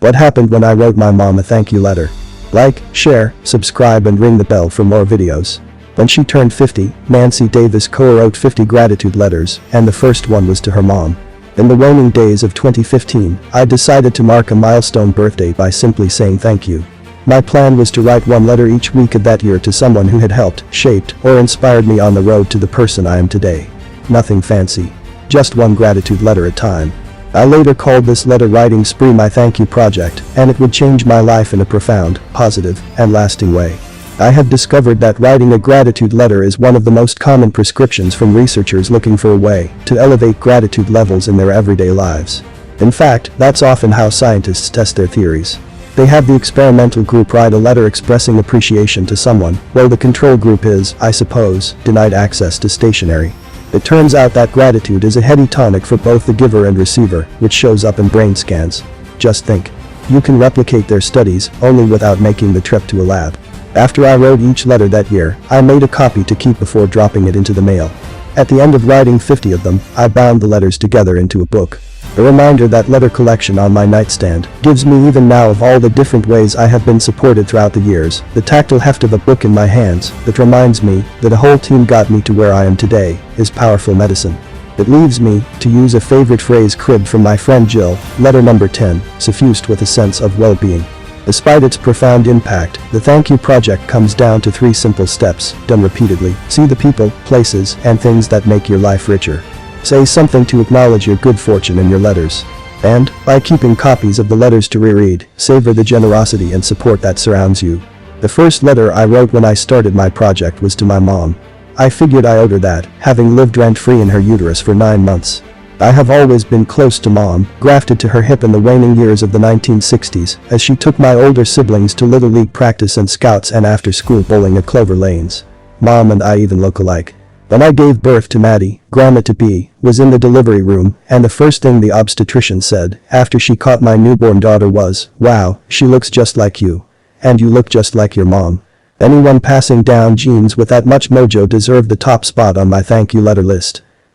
What happened when I wrote my mom a thank you letter? Like, share, subscribe and ring the bell for more videos. When she turned 50, Nancy Davis co-wrote 50 gratitude letters, and the first one was to her mom. In the waning days of 2015, I decided to mark a milestone birthday by simply saying thank you. My plan was to write one letter each week of that year to someone who had helped, shaped, or inspired me on the road to the person I am today. Nothing fancy. Just one gratitude letter at a time. I later called this letter writing spree my thank you project, and it would change my life in a profound, positive, and lasting way. I have discovered that writing a gratitude letter is one of the most common prescriptions from researchers looking for a way to elevate gratitude levels in their everyday lives. In fact, that's often how scientists test their theories. They have the experimental group write a letter expressing appreciation to someone, while the control group is, I suppose, denied access to stationery. It turns out that gratitude is a heady tonic for both the giver and receiver, which shows up in brain scans. Just think. You can replicate their studies, only without making the trip to a lab. After I wrote each letter that year, I made a copy to keep before dropping it into the mail. At the end of writing 50 of them, I bound the letters together into a book. A reminder that letter collection on my nightstand gives me even now of all the different ways I have been supported throughout the years, the tactile heft of a book in my hands that reminds me that a whole team got me to where I am today is powerful medicine. It leaves me, to use a favorite phrase cribbed from my friend Jill, letter number 10, suffused with a sense of well-being. Despite its profound impact, the Thank You Project comes down to 3 simple steps, done repeatedly. See the people, places, and things that make your life richer. Say something to acknowledge your good fortune in your letters. And, by keeping copies of the letters to reread, savor the generosity and support that surrounds you. The first letter I wrote when I started my project was to my mom. I figured I owed her that, having lived rent-free in her uterus for 9 months. I have always been close to Mom, grafted to her hip in the waning years of the 1960s, as she took my older siblings to Little League practice and scouts and after-school bowling at Clover Lanes. Mom and I even look alike. When I gave birth to Maddie, Grandma-to-be was in the delivery room, and the first thing the obstetrician said after she caught my newborn daughter was, "Wow, she looks just like you. And you look just like your mom." Anyone passing down genes with that much mojo deserved the top spot on my thank you letter list.